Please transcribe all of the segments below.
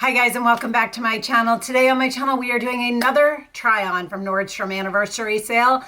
Hi guys, and welcome back to my channel. Today on my channel we are doing another try on from Nordstrom anniversary sale.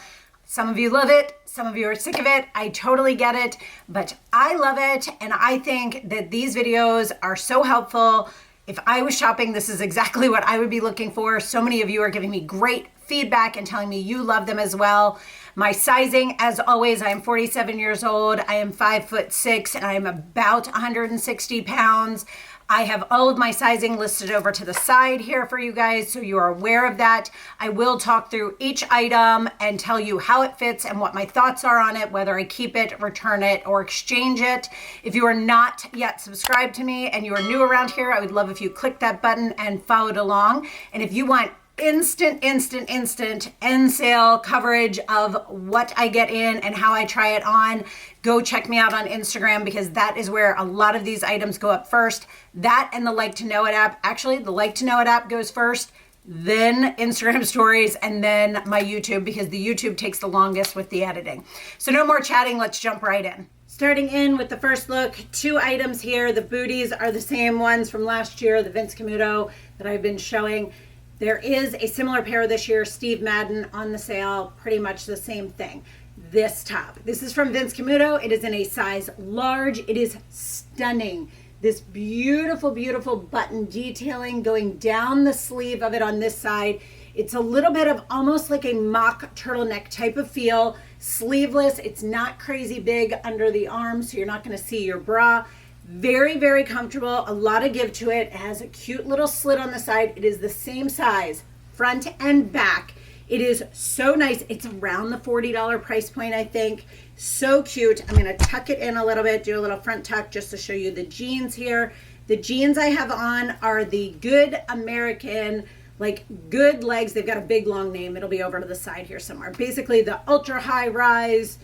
Some of you love it, some of you are sick of it. I totally get it, but I love it, and I think that these videos are so helpful. If I was shopping, this is exactly what I would be looking for. So many of you are giving me great feedback and telling me you love them as well. My sizing, as always, I am 47 years old. I am 5'6", and I am about 160 pounds. I have all of my sizing listed over to the side here for you guys, so you are aware of that. I will talk through each item and tell you how it fits and what my thoughts are on it, whether I keep it, return it, or exchange it. If you are not yet subscribed to me and you are new around here, I would love if you click that button and followed along. And if you want instant end sale coverage of what I get in and how I try it on, go check me out on Instagram, because that is where a lot of these items go up first. That and the Like to Know It app. Actually, the Like to Know It app goes first, then Instagram stories, and then my YouTube, because the YouTube takes the longest with the editing. So no more chatting, let's jump right in. Starting in with the first look, two items here. The booties are the same ones from last year, the Vince CAMUTO that I've been showing. There is a similar pair this year, Steve Madden, on the sale, pretty much the same thing. This top, this is from Vince CAMUTO. It is in a size large. It is stunning. This beautiful button detailing going down the sleeve of it on this side. It's a little bit of almost like a mock turtleneck type of feel. Sleeveless, it's not crazy big under the arms, so you're not gonna see your bra. Very comfortable, a lot of give to it. It has a cute little slit on the side. It is the same size, front and back. It is so nice. It's around the $40 price point, I think. So cute. I'm gonna tuck it in a little bit, do a little front tuck just to show you the jeans here. The jeans I have on are the Good American, like good legs. They've got a big long name. It'll be over to the side here somewhere. Basically the ultra high rise,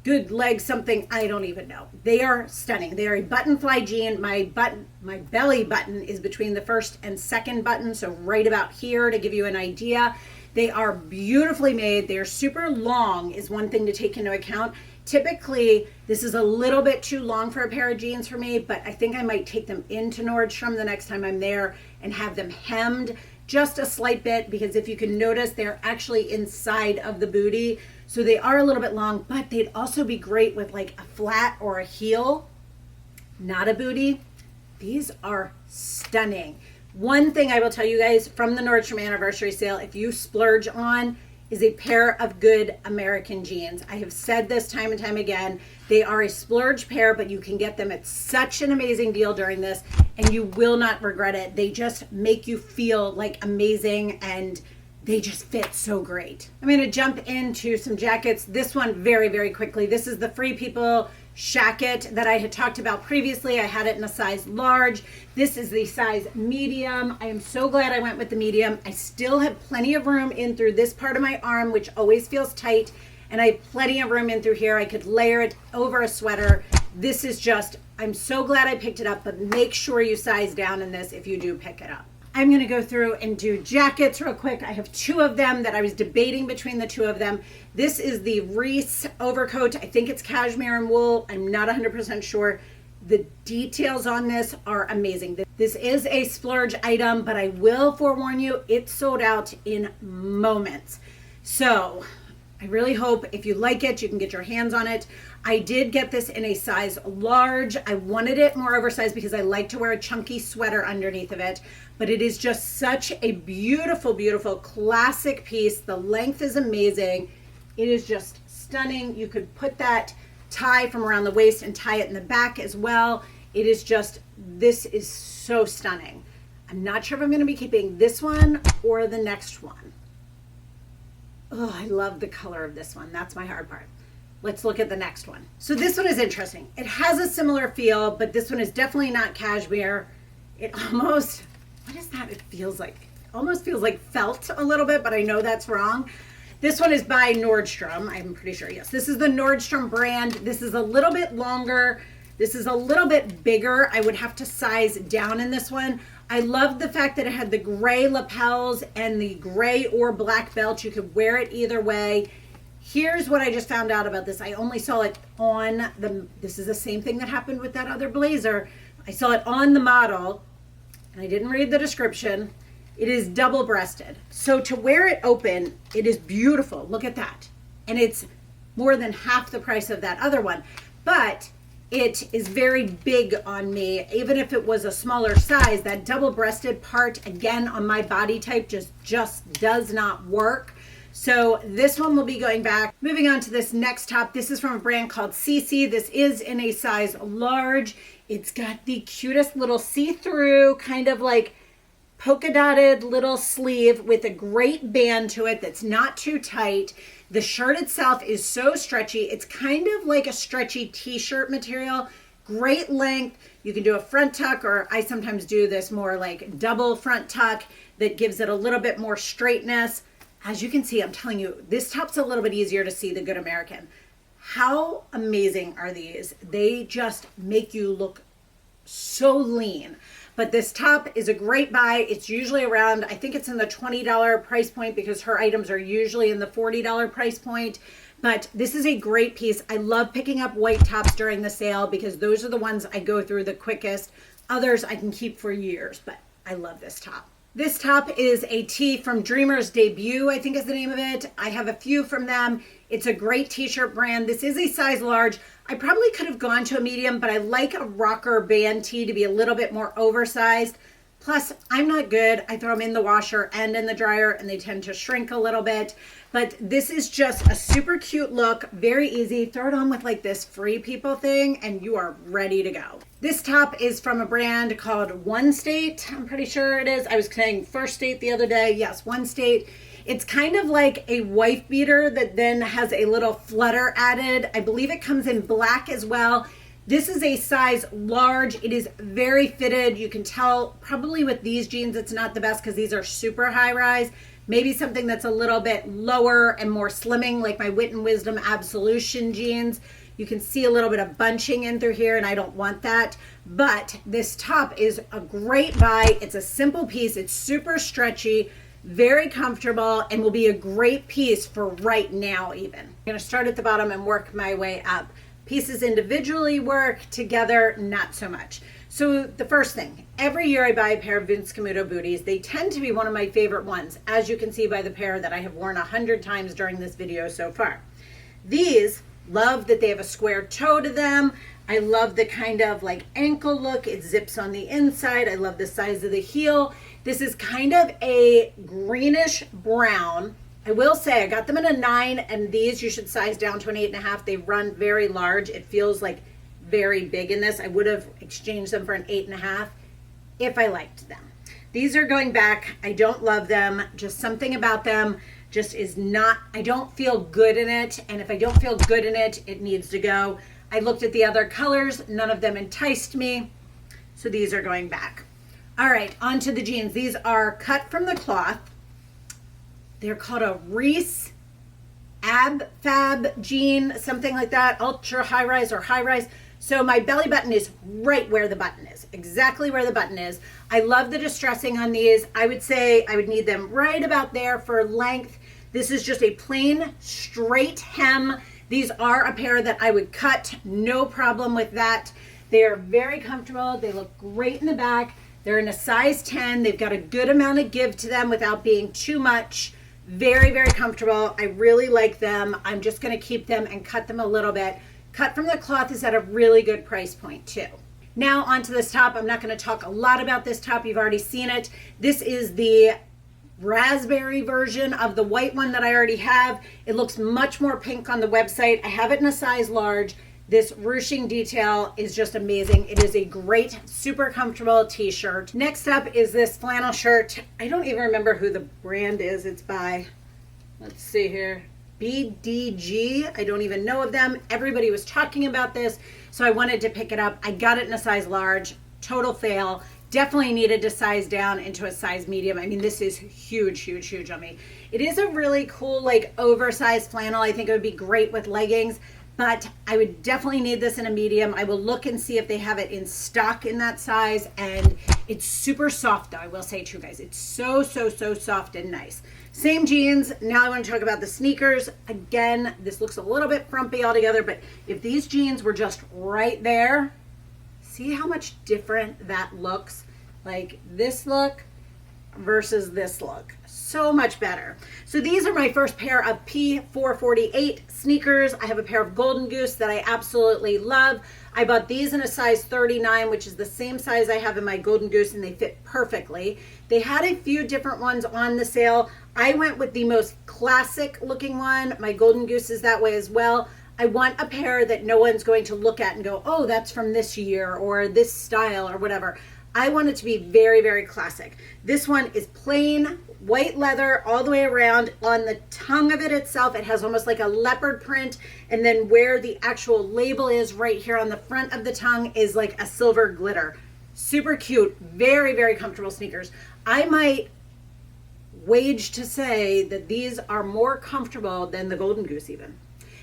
good leg something, I don't even know. They are stunning. They are a button fly jean. My belly button is between the first and second button, so right about here to give you an idea. They are beautifully made. They are super long is one thing to take into account. Typically, this is a little bit too long for a pair of jeans for me, but I think I might take them into Nordstrom the next time I'm there and have them hemmed just a slight bit, because if you can notice, they're actually inside of the booty. So they are a little bit long, but they'd also be great with like a flat or a heel, not a booty. These are stunning. One thing I will tell you guys from the Nordstrom anniversary sale, if you splurge on, is a pair of Good American jeans. I have said this time and time again, they are a splurge pair, but you can get them at such an amazing deal during this, and you will not regret it. They just make you feel like amazing, and they just fit so great. I'm gonna jump into some jackets. This one very quickly. This is the Free People jacket that I had talked about previously. I had it in a size large. This is the size medium. I am so glad I went with the medium. I still have plenty of room in through this part of my arm, which always feels tight, and I have plenty of room in through here. I could layer it over a sweater. This is just, I'm so glad I picked it up, but make sure you size down in this if you do pick it up. I'm going to go through and do jackets real quick. I have two of them that I was debating between the two of them. This is the REISS overcoat. I think it's cashmere and wool. I'm not 100% sure. The details on this are amazing. This is a splurge item, but I will forewarn you, it sold out in moments. So I really hope if you like it, you can get your hands on it. I did get this in a size large. I wanted it more oversized because I like to wear a chunky sweater underneath of it, but it is just such a beautiful classic piece. The length is amazing. It is just stunning. You could put that tie from around the waist and tie it in the back as well. It is just, this is so stunning. I'm not sure if I'm going to be keeping this one or the next one. Oh, I love the color of this one. That's my hard part. Let's look at the next one. So this one is interesting. It has a similar feel, but this one is definitely not cashmere. It almost, what is that? It feels like, almost feels like felt a little bit, but I know that's wrong. This one is by Nordstrom. I'm pretty sure, yes. This is the Nordstrom brand. This is a little bit longer. This is a little bit bigger. I would have to size down in this one. I love the fact that it had the gray lapels and the gray or black belt. You could wear it either way. Here's what I just found out about this. I only saw it on the, this is the same thing that happened with that other blazer. I saw it on the model, and I didn't read the description, it is double-breasted. So to wear it open, it is beautiful. Look at that. And it's more than half the price of that other one. But it is very big on me. Even if it was a smaller size, that double-breasted part, again, on my body type just does not work. So this one will be going back. Moving on to this next top. This is from a brand called CeCe. This is in a size large. It's got the cutest little see-through kind of like polka dotted little sleeve with a great band to it that's not too tight. The shirt itself is so stretchy. It's kind of like a stretchy t-shirt material. Great length. You can do a front tuck, or I sometimes do this more like double front tuck that gives it a little bit more straightness. As you can see, I'm telling you, this top's a little bit easier to see, the Good American. How amazing are these? They just make you look so lean. But this top is a great buy. It's usually around, I think it's in the $20 price point, because her items are usually in the $40 price point. But this is a great piece. I love picking up white tops during the sale because those are the ones I go through the quickest. Others I can keep for years, but I love this top. This top is a tee from Dreamer's Debut, I think is the name of it. I have a few from them. It's a great t-shirt brand. This is a size large. I probably could have gone to a medium, but I like a rocker band tee to be a little bit more oversized. Plus, I'm not good. I throw them in the washer and in the dryer, and they tend to shrink a little bit. But this is just a super cute look, very easy. Throw it on with like this Free People thing, and you are ready to go. This top is from a brand called One State. I'm pretty sure it is. I was saying First State the other day. Yes, One State. It's kind of like a wife beater that then has a little flutter added. I believe it comes in black as well. This is a size large. It is very fitted. You can tell probably with these jeans it's not the best because these are super high rise. Maybe something that's a little bit lower and more slimming, like my Wit and Wisdom Absolution jeans. You can see a little bit of bunching in through here, and I don't want that. But this top is a great buy. It's a simple piece. It's super stretchy, very comfortable, and will be a great piece for right now even. I'm gonna start at the bottom and work my way up. Pieces individually work, together not so much. So the first thing, every year I buy a pair of Vince CAMUTO booties. They tend to be one of my favorite ones, as you can see by the pair that I have worn 100 times during this video so far. These, love that they have a square toe to them. I love the kind of like ankle look. It zips on the inside. I love the size of the heel. This is kind of a greenish brown. I will say I got them in a 9, and these you should size down to an 8.5. They run very large. It feels like very big in this. I would have exchanged them for an 8.5 if I liked them. These are going back. I don't love them. Just something about them just is not, I don't feel good in it. And if I don't feel good in it, it needs to go. I looked at the other colors. None of them enticed me. So these are going back. All right, on to the jeans. These are cut from the cloth. They're called a REISS Ab Fab jean, something like that, ultra high rise or high rise. So my belly button is right where the button is, exactly where the button is. I love the distressing on these. I would say I would need them right about there for length. This is just a plain straight hem. These are a pair that I would cut, no problem with that. They are very comfortable. They look great in the back. They're in a size 10. They've got a good amount of give to them without being too much. Very, very comfortable. I really like them. I'm just going to keep them and cut them a little bit. Cut from the cloth is at a really good price point too. Now onto this top. I'm not going to talk a lot about this top. You've already seen it. This is the raspberry version of the white one that I already have. It looks much more pink on the website. I have it in a size large. This ruching detail is just amazing. It is a great, super comfortable t-shirt. Next up is this flannel shirt. I don't even remember who the brand is. It's by, let's see here, BDG. I don't even know of them. Everybody was talking about this, so I wanted to pick it up. I got it in a size large. Total fail. Definitely needed to size down into a size medium. I mean, this is huge, huge, huge on me. It is a really cool, like, oversized flannel. I think it would be great with leggings, but I would definitely need this in a medium. I will look and see if they have it in stock in that size, and it's super soft though, I will say too, guys. It's so, so, so soft and nice. Same jeans. Now I want to talk about the sneakers. Again, this looks a little bit frumpy altogether, but if these jeans were just right there, see how much different that looks? Like this look versus this look. So much better. So these are my first pair of P448 sneakers. I have a pair of Golden Goose that I absolutely love. I bought these in a size 39, which is the same size I have in my Golden Goose, and they fit perfectly. They had a few different ones on the sale. I went with the most classic looking one. My Golden Goose is that way as well. I want a pair that no one's going to look at and go, oh, that's from this year or this style or whatever. I want it to be very, very classic. This one is plain white leather all the way around. On the tongue of it itself, it has almost like a leopard print, and then where the actual label is right here on the front of the tongue is like a silver glitter. Super cute, very, very comfortable sneakers. I might wage to say that these are more comfortable than the Golden Goose even.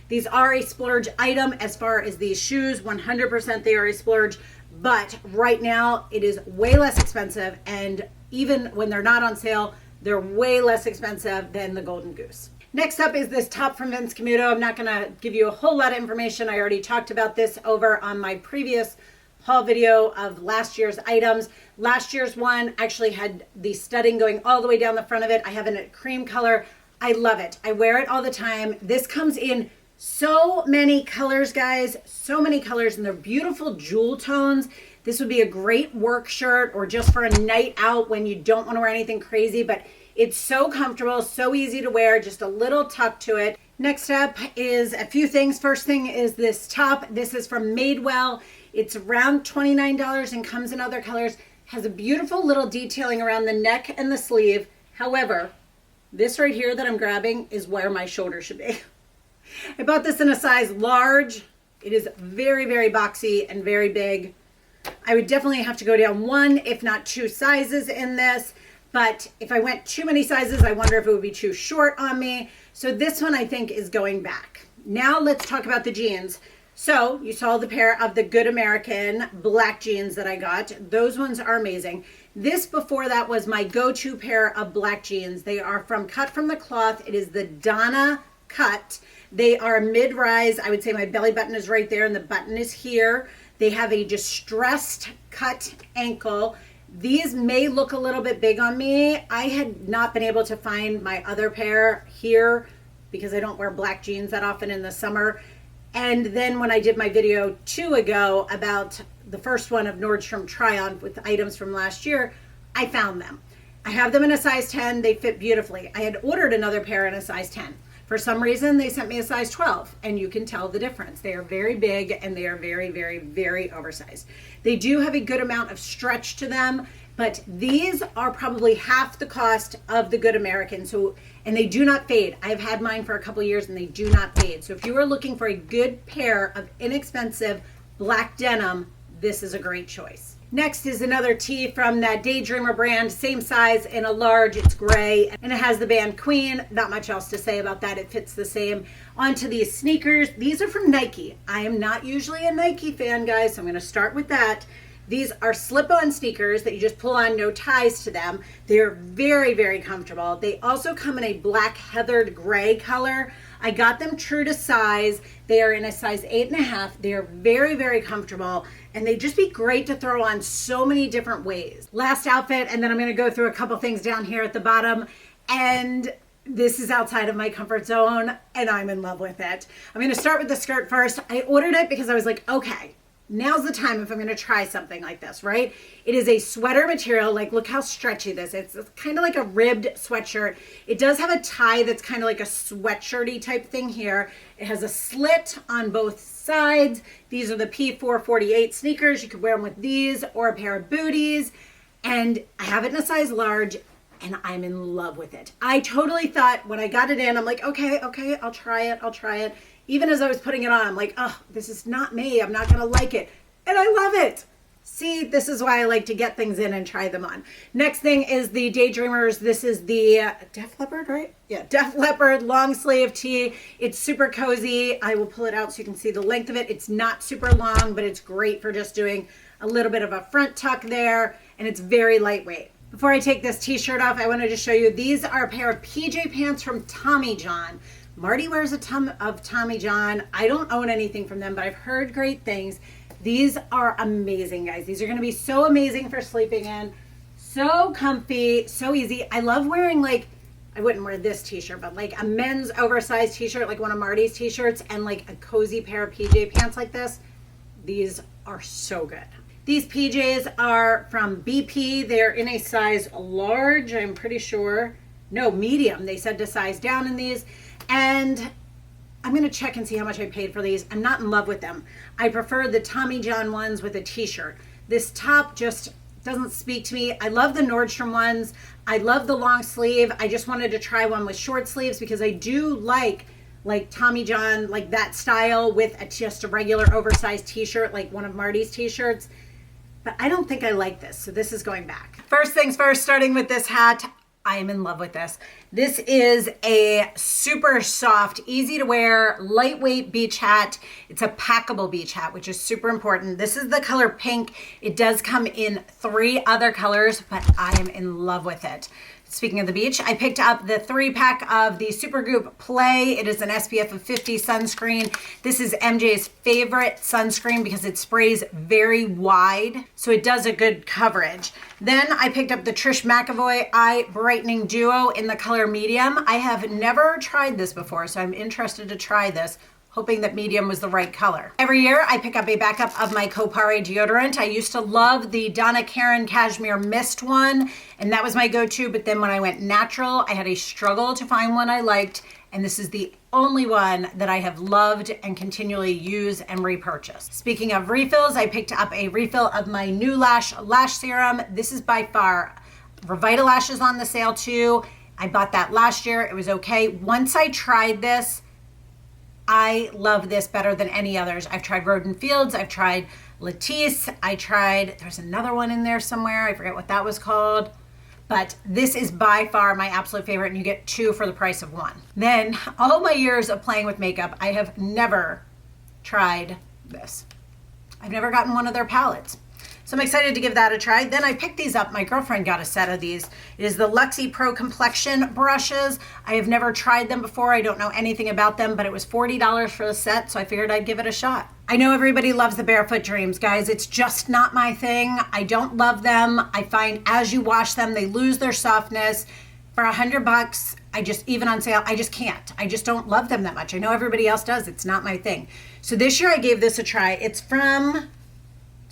These are a splurge item as far as these shoes. 100% they are a splurge, but right now it is way less expensive, and even when they're not on sale, they're way less expensive than the Golden Goose. Next up is this top from CAMUTO. I'm not gonna give you a whole lot of information. I already talked about this over on my previous haul video of last year's items. Last year's one actually had the studding going all the way down the front of it. I have it in a cream color. I love it. I wear it all the time. This comes in so many colors, guys, so many colors, and they're beautiful jewel tones. This would be a great work shirt or just for a night out when you don't want to wear anything crazy, but it's so comfortable, so easy to wear, just a little tuck to it. Next up is a few things. First thing is this top. This is from Madewell. It's around $29 and comes in other colors. Has a beautiful little detailing around the neck and the sleeve. However, this right here that I'm grabbing is where my shoulder should be. I bought this in a size large. It is very, very boxy and very big. I would definitely have to go down one, if not two sizes in this. But if I went too many sizes, I wonder if it would be too short on me. So this one I think is going back. Now let's talk about the jeans. So you saw the pair of the Good American black jeans that I got. Those ones are amazing. This before that was my go-to pair of black jeans. They are cut from the cloth. It is the Donna cut. They are mid-rise. I would say my belly button is right there and the button is here. They have a distressed cut ankle. These may look a little bit big on me. I had not been able to find my other pair here because I don't wear black jeans that often in the summer. And then when I did my video 2 ago about the first one of Nordstrom try-on with items from last year, I found them. I have them in a size 10. They fit beautifully. I had ordered another pair in a size 10. For some reason, they sent me a size 12, and you can tell the difference. They are very big, and they are very, very, very oversized. They do have a good amount of stretch to them, but these are probably half the cost of the Good American, and they do not fade. I've had mine for a couple years, and they do not fade. So if you are looking for a good pair of inexpensive black denim, this is a great choice. Next is another tee from that DAYDREAMER brand, same size in a large. It's gray and it has the band Queen. Not much else to say about that. It fits the same. Onto these sneakers. These are from Nike. I am not usually a Nike fan, guys, so I'm going to start with that. These are slip-on sneakers that you just pull on, no ties to them. They're very, very comfortable. They also come in a black heathered gray color. I got them true to size. They are in a size 8.5. They are very, very comfortable, and they just be great to throw on so many different ways. Last outfit, and then I'm going to go through a couple things down here at the bottom, and this is outside of my comfort zone, and I'm in love with it. I'm going to start with the skirt first. I ordered it because I was like, okay, now's the time if I'm going to try something like this, right? It is a sweater material. Like, look how stretchy this is. It's kind of like a ribbed sweatshirt. It does have a tie that's kind of like a sweatshirty type thing here. It has a slit on both sides. These are the P448 sneakers. You could wear them with these or a pair of booties. And I have it in a size large, and I'm in love with it. I totally thought when I got it in, I'm like, okay, I'll try it. Even as I was putting it on, I'm like, oh, this is not me. I'm not going to like it. And I love it. See, this is why I like to get things in and try them on. Next thing is the DAYDREAMERs. This is the Def Leppard, right? Yeah, Def Leppard long sleeve tee. It's super cozy. I will pull it out so you can see the length of it. It's not super long, but it's great for just doing a little bit of a front tuck there. And it's very lightweight. Before I take this t-shirt off, I wanted to show you, these are a pair of PJ pants from Tommy John. Marty wears a ton of Tommy John. I don't own anything from them, but I've heard great things. These are amazing, guys. These are going to be so amazing for sleeping in. So comfy, so easy. I love wearing, like, I wouldn't wear this t-shirt, but like a men's oversized t-shirt, like one of Marty's t-shirts, and like a cozy pair of PJ pants like this. These are so good. These PJs are from BP. They're in a size large, I'm pretty sure. No, medium. They said to size down in these. And I'm going to check and see how much I paid for these. I'm not in love with them. I prefer the Tommy John ones with a t-shirt. This top just doesn't speak to me. I love the Nordstrom ones. I love the long sleeve. I just wanted to try one with short sleeves because I do like Tommy John, like that style with just a regular oversized t-shirt, like one of Marty's t-shirts. But I don't think I like this, so this is going back. First things first, starting with this hat. I am in love with this. This is a super soft, easy to wear, lightweight beach hat. It's a packable beach hat, which is super important. This is the color pink. It does come in 3 other colors, but I am in love with it. Speaking of the beach, I picked up the 3-pack of the Supergoop Play. It is an SPF of 50 sunscreen. This is MJ's favorite sunscreen because it sprays very wide, so it does a good coverage. Then I picked up the TRISH McEvoy Eye Brightening Duo in the color medium. I have never tried this before, so I'm interested to try this, hoping that medium was the right color. Every year I pick up a backup of my Kopare deodorant. I used to love the Donna Karan Cashmere Mist one, and that was my go-to, but then when I went natural, I had a struggle to find one I liked, and this is the only one that I have loved and continually use and repurchase. Speaking of refills, I picked up a refill of my New Lash Serum. This is by far, Revitalash is on the sale too. I bought that last year, it was okay. Once I tried this, I love this better than any others. I've tried Road and Fields, I've tried Latisse, there's another one in there somewhere, I forget what that was called. But this is by far my absolute favorite, and you get 2 for the price of 1. Then, all my years of playing with makeup, I have never tried this. I've never gotten one of their palettes. So I'm excited to give that a try. Then I picked these up. My girlfriend got a set of these. It is the Luxie Pro Complexion brushes. I have never tried them before. I don't know anything about them, but it was $40 for the set, so I figured I'd give it a shot. I know everybody loves the Barefoot Dreams, guys. It's just not my thing. I don't love them. I find as you wash them, they lose their softness. For $100, even on sale, I just can't. I just don't love them that much. I know everybody else does. It's not my thing. So this year I gave this a try. It's from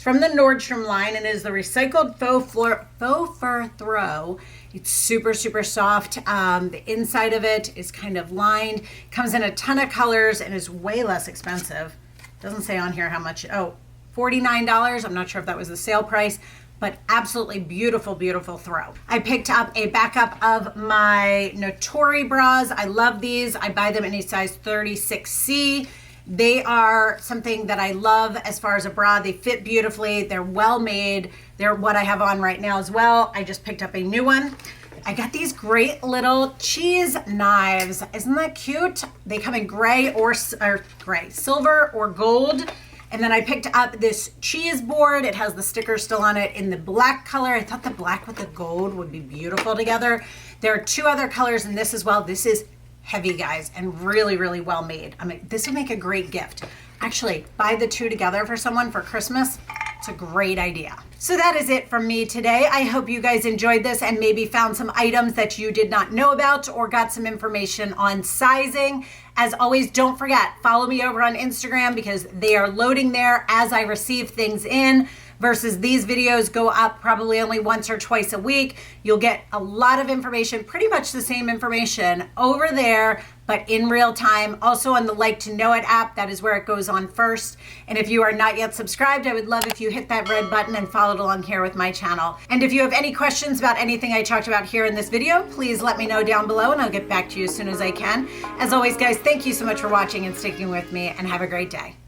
the Nordstrom line, and it is the recycled faux fur throw. It's super, super soft. The inside of it is kind of lined. Comes in a ton of colors and is way less expensive. Doesn't say on here how much. Oh, $49. I'm not sure if that was the sale price, but absolutely beautiful, beautiful throw. I picked up a backup of my Notori bras. I love these. I buy them in a size 36C. They are something that I love as far as a bra. They fit beautifully. They're well made. They're what I have on right now as well. I just picked up a new one. I got these great little cheese knives. Isn't that cute? They come in gray or silver or gold. And then I picked up this cheese board. It has the sticker still on it in the black color. I thought the black with the gold would be beautiful together. There are 2 other colors in this as well. This is heavy, guys, and really, really well made. I mean, this would make a great gift. Actually, buy the 2 together for someone for Christmas. It's a great idea. So that is it from me today. I hope you guys enjoyed this and maybe found some items that you did not know about or got some information on sizing. As always, don't forget, follow me over on Instagram because they are loading there as I receive things in. Versus these videos go up probably only once or twice a week. You'll get a lot of information, pretty much the same information over there, but in real time. Also on the Like to Know It app, that is where it goes on first. And if you are not yet subscribed, I would love if you hit that red button and followed along here with my channel. And if you have any questions about anything I talked about here in this video, please let me know down below and I'll get back to you as soon as I can. As always, guys, thank you so much for watching and sticking with me, and have a great day.